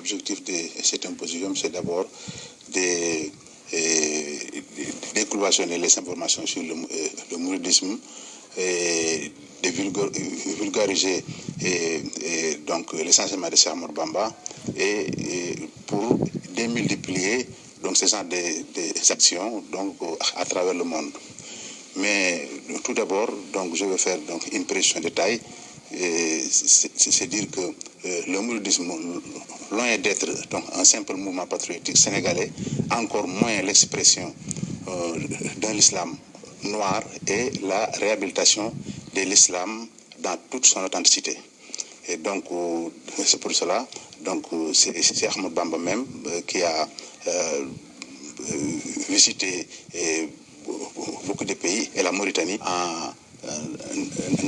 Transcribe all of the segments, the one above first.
l'objectif de cet symposium, c'est d'abord de décloisonner les informations sur le mouridisme, et de vulgariser donc l'essentiellement de Cheikh Ahmadou Bamba et pour démultiplier donc ces genre des actions donc à travers le monde. Mais tout d'abord, donc je vais faire donc une précision de taille. C'est dire que le mouridisme, loin d'être donc un simple mouvement patriotique sénégalais, encore moins l'expression d'un islam noir et la réhabilitation de l'islam dans toute son authenticité. Et donc c'est pour cela donc c'est Ahmadou Bamba même qui a visité beaucoup de pays et la Mauritanie en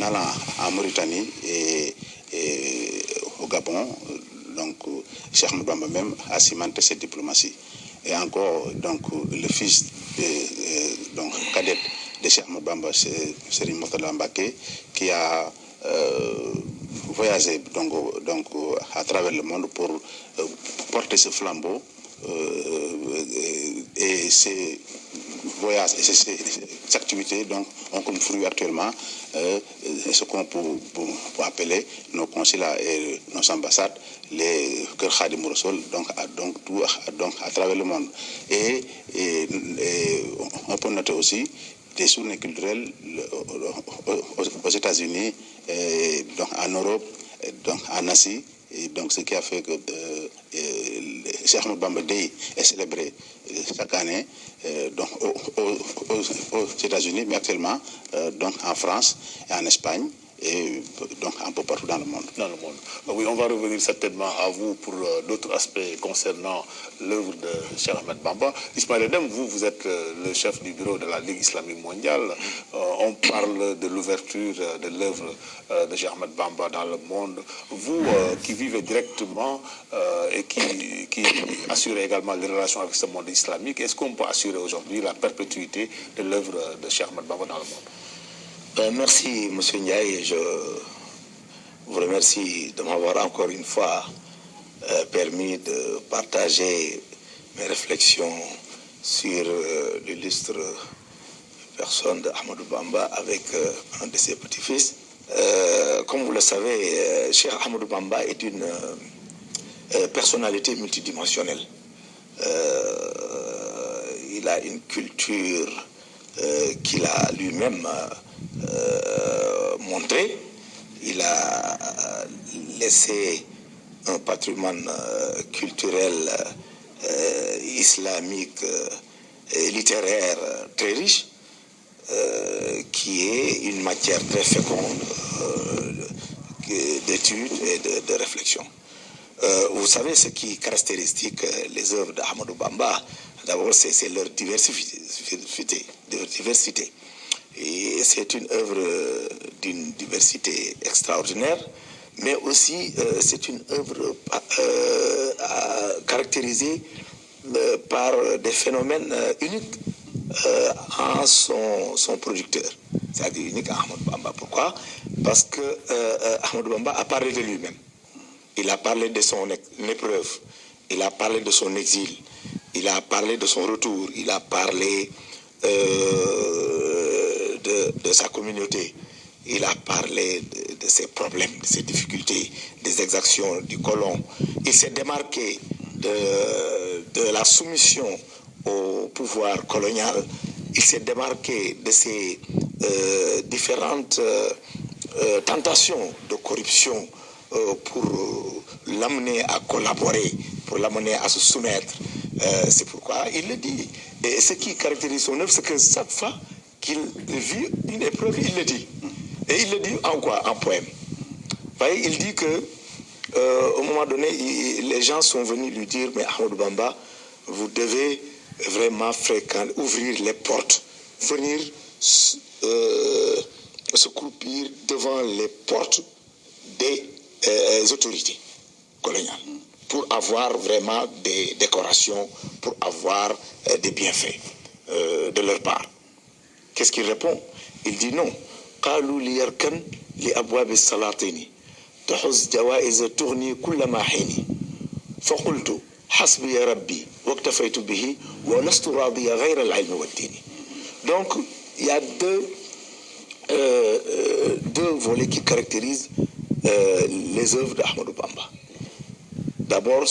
allant en Mauritanie et au Gabon. Donc Cheikh Ahmadou Bamba même a cimenté cette diplomatie. Et encore donc le fils donc cadet de Cheikh Ahmadou Bamba, c'est Serigne Mourtada Mbacké, qui a voyagé donc à travers le monde pour porter ce flambeau et ces voyages et ces activités donc ont comme fruit actuellement ce qu'on peut appeler nos consulats et nos ambassades, les Kër Khadimou Rassoul, donc à travers le monde. Et on peut noter aussi des journées culturelles aux États-Unis, donc en Europe, donc en Asie. Et donc ce qui a fait que Cheikh Ahmadou Bamba Day est célébré chaque année donc aux États-Unis, mais actuellement donc en France et en Espagne et donc un peu partout dans le monde. Oui, on va revenir certainement à vous pour d'autres aspects concernant l'œuvre de Cheikh Ahmadou Bamba. Ismaël Edem, vous êtes le chef du bureau de la Ligue islamique mondiale. On parle de l'ouverture de l'œuvre de Cheikh Ahmadou Bamba dans le monde. Vous qui vivez directement et qui assurez également les relations avec ce monde islamique, est-ce qu'on peut assurer aujourd'hui la perpétuité de l'œuvre de Cheikh Ahmadou Bamba dans le monde? Merci, M. Ndiaye. Je vous remercie de m'avoir encore une fois permis de partager mes réflexions sur l'illustre personne d'Ahmadou Bamba avec un de ses petits-fils. Comme vous le savez, Cheikh Ahmadou Bamba est une personnalité multidimensionnelle. Il a une culture qu'il a lui-même montré. Il a laissé un patrimoine culturel islamique et littéraire très riche, qui est une matière très féconde d'études et de réflexion. Vous savez ce qui caractérise les œuvres d'Ahmadou Bamba, d'abord c'est leur diversité. Et c'est une œuvre d'une diversité extraordinaire, mais aussi c'est une œuvre caractérisée par des phénomènes uniques en son producteur, c'est-à-dire unique à Ahmadou Bamba. Pourquoi? Parce que Ahmadou Bamba a parlé de lui-même. Il a parlé de son épreuve, il a parlé de son exil, il a parlé de son retour, il a parlé de sa communauté, il a parlé de ses problèmes, de ses difficultés, des exactions du colon. Il s'est démarqué de la soumission au pouvoir colonial. Il s'est démarqué de ces différentes tentations de corruption pour l'amener à collaborer, pour l'amener à se soumettre. C'est pourquoi il le dit. Et ce qui caractérise son œuvre, c'est que chaque fois qu'il vit une épreuve, il le dit. Et il le dit en quoi? En poème. Vous voyez, il dit que au moment donné, les gens sont venus lui dire, mais Ahmadou Bamba, vous devez vraiment ouvrir les portes, venir se croupir devant les portes des autorités coloniales pour avoir vraiment des décorations, pour avoir des bienfaits de leur part. Qu'est-ce qu'il répond? Il dit non. قالوا ليركن لأبواب السلاطين تحز جوائز تغني كل ما حين فقلت حسبي ربي واكتفيت به ولست راضيا غير العلم والدين. Donc il y a deux volets qui caractérisent les œuvres d'Ahmadou Bamba. D'abord,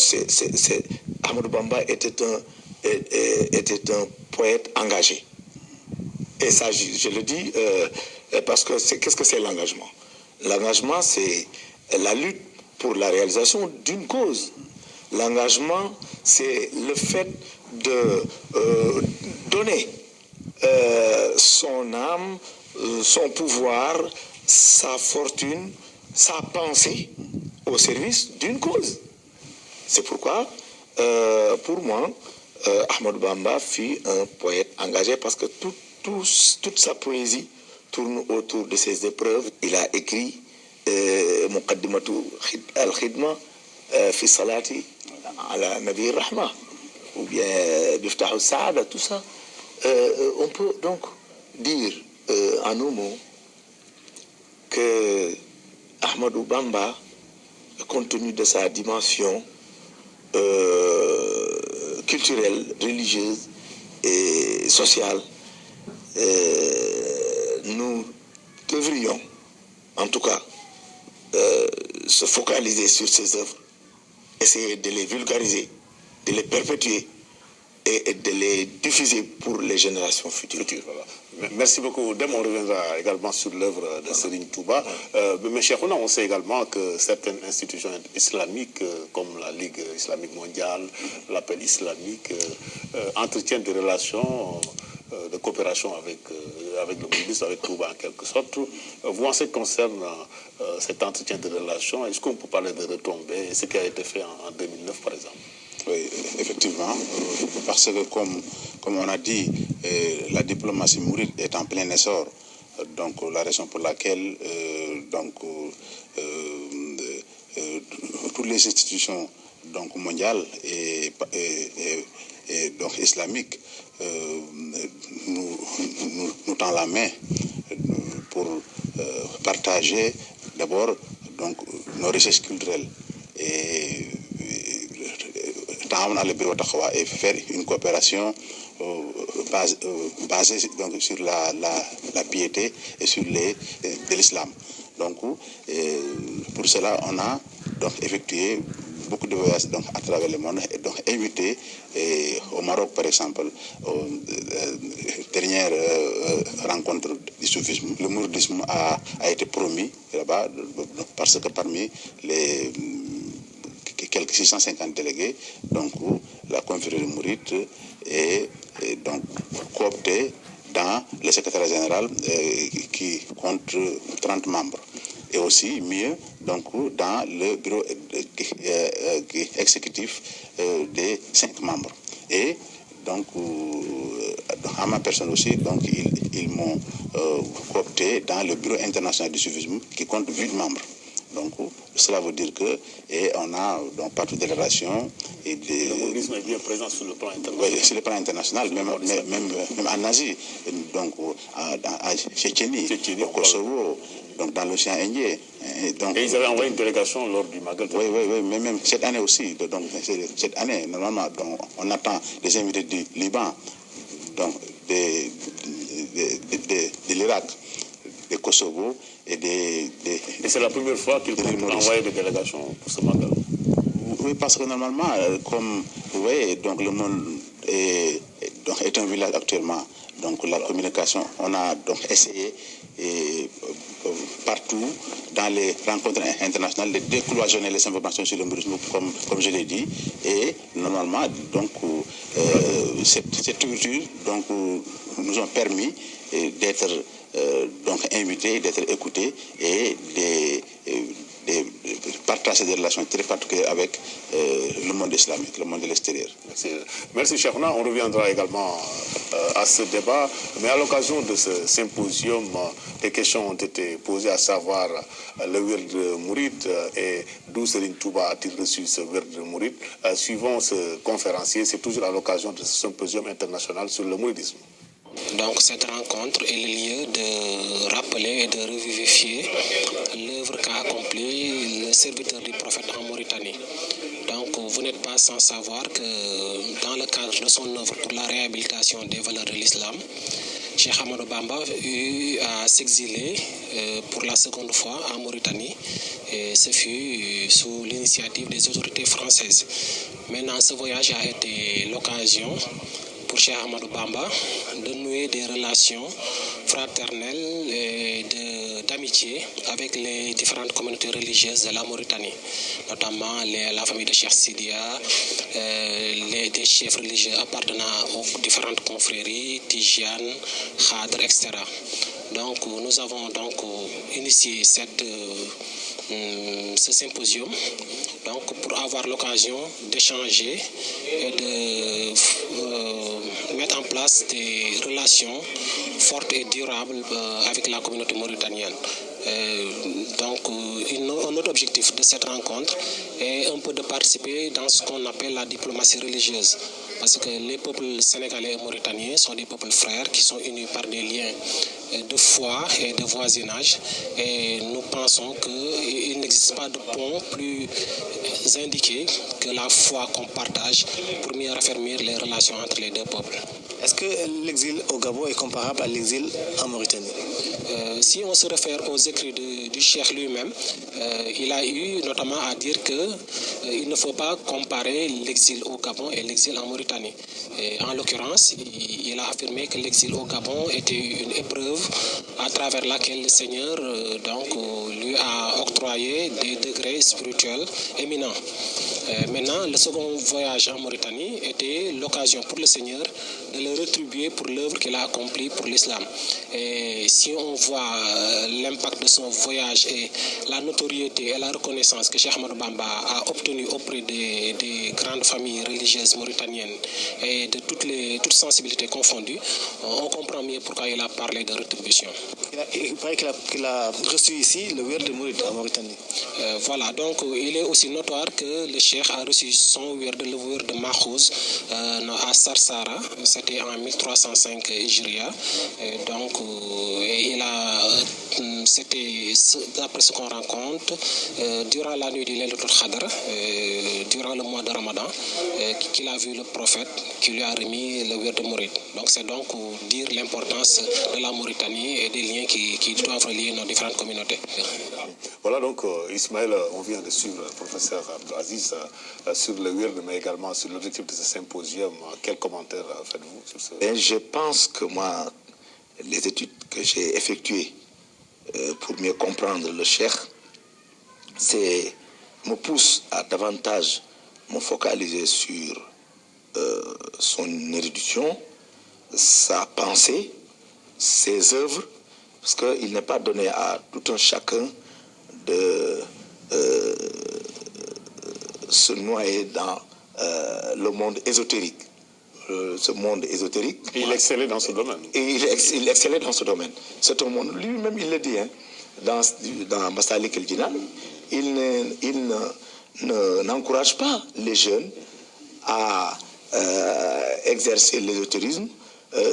Ahmadou Bamba était un poète engagé. Et ça, je le dis parce que qu'est-ce que c'est l'engagement? L'engagement, c'est la lutte pour la réalisation d'une cause. L'engagement, c'est le fait de donner son âme, son pouvoir, sa fortune, sa pensée au service d'une cause. C'est pourquoi, pour moi, Ahmadou Bamba fut un poète engagé parce que toute sa poésie tourne autour de ses épreuves. Il a écrit Muqaddimatu al-Khidma fi Salati ala Nabi Rahma ou bien Biftahu Saada, tout ça. On peut donc dire en un mot que Ahmadou Bamba, compte tenu de sa dimension culturelle, religieuse et sociale, nous devrions, en tout cas, se focaliser sur ces œuvres, essayer de les vulgariser, de les perpétuer et de les diffuser pour les générations futures. Voilà. Merci beaucoup. Demain, on reviendra également sur l'œuvre de Serigne Touba. Mais Cheikhouna, on sait également que certaines institutions islamiques, comme la Ligue islamique mondiale, l'appel islamique, entretiennent des relations de coopération avec le mouridisme, avec Touba en quelque sorte. Vous, en ce qui concerne cet entretien de relations, est-ce qu'on peut parler de retombées, ce qui a été fait en 2009 par exemple? Oui, effectivement, parce que comme on a dit, la diplomatie mouride est en plein essor. Donc la raison pour laquelle toutes les institutions donc mondiales et donc islamiques nous tendent la main pour partager d'abord donc nos richesses culturelles et faire une coopération basée donc sur la piété et sur de l'islam. Donc pour cela on a donc effectué beaucoup de voyages donc à travers le monde et donc invité au Maroc par exemple aux dernières rencontres du soufisme. Le mouridisme a été promis là-bas parce que parmi les quelques 650 délégués, donc la confrérie mouride est donc cooptée dans le secrétaire général qui compte 30 membres. Et aussi mieux donc dans le bureau exécutif des 5 membres. Et donc à ma personne aussi, donc ils m'ont coopté dans le bureau international du soufisme qui compte 8 membres. Donc, cela veut dire que on a donc partout des relations. Le mouridisme est bien présent sur le plan international. Oui, sur le plan international, même en Asie, donc en Tchétchénie, au Kosovo, donc dans l'océan Indien. Et ils avaient envoyé une délégation lors du Magal. Oui, mais même cette année aussi. Donc, cette année, normalement, donc, on attend des invités du Liban, donc de l'Irak, du Kosovo. Et c'est la première fois qu'ils ont envoyé des délégations pour ce mandat. Oui, parce que normalement, comme vous voyez, donc le monde est un village actuellement. Donc la communication, on a donc essayé partout dans les rencontres internationales de décloisonner les informations sur le mouridisme, comme je l'ai dit. Et normalement, donc cette ouverture donc nous ont permis d'être donc invités, d'être écoutés et de partager des relations très particulières avec le monde islamique, le monde de l'extérieur. Merci Cheikhouna. On reviendra également à ce débat, mais à l'occasion de ce symposium, des questions ont été posées, à savoir le wird mouride et d'où Serigne Touba a-t-il reçu ce wird mouride. Suivant ce conférencier, c'est toujours à l'occasion de ce symposium international sur le mouridisme. Donc cette rencontre est le lieu de rappeler et de revivifier l'œuvre qu'a accomplie le serviteur du prophète en Mauritanie. Donc vous n'êtes pas sans savoir que dans le cadre de son œuvre pour la réhabilitation des valeurs de l'islam, Cheikh Ahmadou Bamba eut à s'exiler pour la seconde fois en Mauritanie. Et ce fut sous l'initiative des autorités françaises. Maintenant, ce voyage a été l'occasion pour Cheikh Ahmadou Bamba de nouer des relations fraternelles et d'amitié avec les différentes communautés religieuses de la Mauritanie, notamment la famille de Cheikh Sidia, des chefs religieux appartenant aux différentes confréries, Tijan, Khadr, etc. Donc nous avons donc initié ce symposium donc pour avoir l'occasion d'échanger et de mettre en place des relations fortes et durables avec la communauté mauritanienne. Donc un autre objectif de cette rencontre est un peu de participer dans ce qu'on appelle la diplomatie religieuse, parce que les peuples sénégalais et mauritaniens sont des peuples frères qui sont unis par des liens de foi et de voisinage, et nous pensons qu'il n'existe pas de pont plus indiqué que la foi qu'on partage pour mieux raffermir les relations entre les deux peuples. Est-ce que l'exil au Gabon est comparable à l'exil en Mauritanie? Si on se réfère aux écrits du cheikh lui-même, il a eu notamment à dire qu'il ne faut pas comparer l'exil au Gabon et l'exil en Mauritanie. Et en l'occurrence, il a affirmé que l'exil au Gabon était une épreuve à travers laquelle le Seigneur lui a octroyé des degrés spirituels éminents. Maintenant, le second voyage en Mauritanie était l'occasion pour le Seigneur de le rétribuer pour l'œuvre qu'il a accomplie pour l'islam. Et si on voit l'impact de son voyage et la notoriété et la reconnaissance que Cheikh Ahmadou Bamba a obtenue auprès des grandes familles religieuses mauritaniennes et de toutes sensibilités confondues, on comprend mieux pourquoi il a parlé de rétribution. Il paraît qu'il a reçu ici le wird de Mourid en Mauritanie. Voilà, donc il est aussi notoire que le Cheikh a reçu son wird, le wird de Makhouz à Sarsara, c'était en 1305 Hijria. Donc c'était, d'après ce qu'on rencontre, durant la nuit du Laylatul Qadr, durant le mois de Ramadan, qu'il a vu le prophète qui lui a remis le wird de Mourid. Donc c'est donc dire l'importance de la Mauritanie et des liens qui doivent relier nos différentes communautés. Voilà donc Ismaël, on vient de suivre le professeur Abdelaziz sur le wird, mais également sur l'objectif de ce symposium. Quel commentaire faites-vous sur ce? Je pense que moi, les études que j'ai effectuées pour mieux comprendre le cheikh, me pousse à davantage me focaliser sur son érudition, sa pensée, ses œuvres, parce qu'il n'est pas donné à tout un chacun de se noyer dans le monde ésotérique. Ce monde ésotérique. Et il excellait dans ce domaine. Et il excellait dans ce domaine. C'est un monde, lui-même il le dit, hein, dans Masalik el-Jinan, il n'encourage pas les jeunes à exercer l'ésotérisme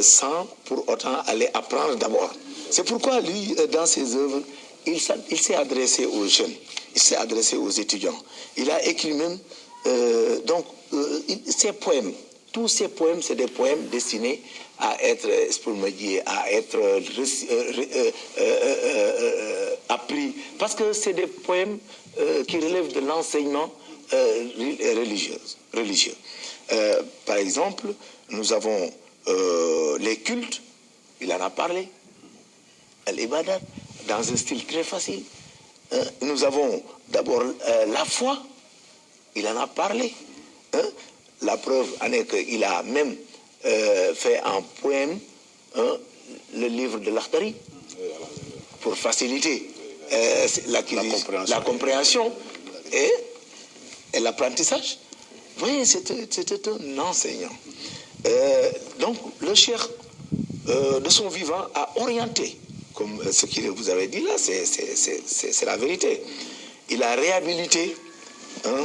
sans pour autant aller apprendre d'abord. C'est pourquoi lui, dans ses œuvres, il s'est adressé aux jeunes, il s'est adressé aux étudiants. Il a écrit même ses poèmes. Tous ces poèmes, c'est des poèmes destinés à être appris. Parce que c'est des poèmes qui relèvent de l'enseignement religieux. Par exemple, nous avons les cultes, il en a parlé, l'ibadat, dans un style très facile. Nous avons d'abord la foi, il en a parlé. La preuve en est qu'il a même fait en poème le livre de l'Akhdari pour faciliter la compréhension et l'apprentissage. Vous voyez, c'était un enseignant. Donc, le cheikh, de son vivant, a orienté, comme ce qu'il vous avait dit là, c'est la vérité. Il a réhabilité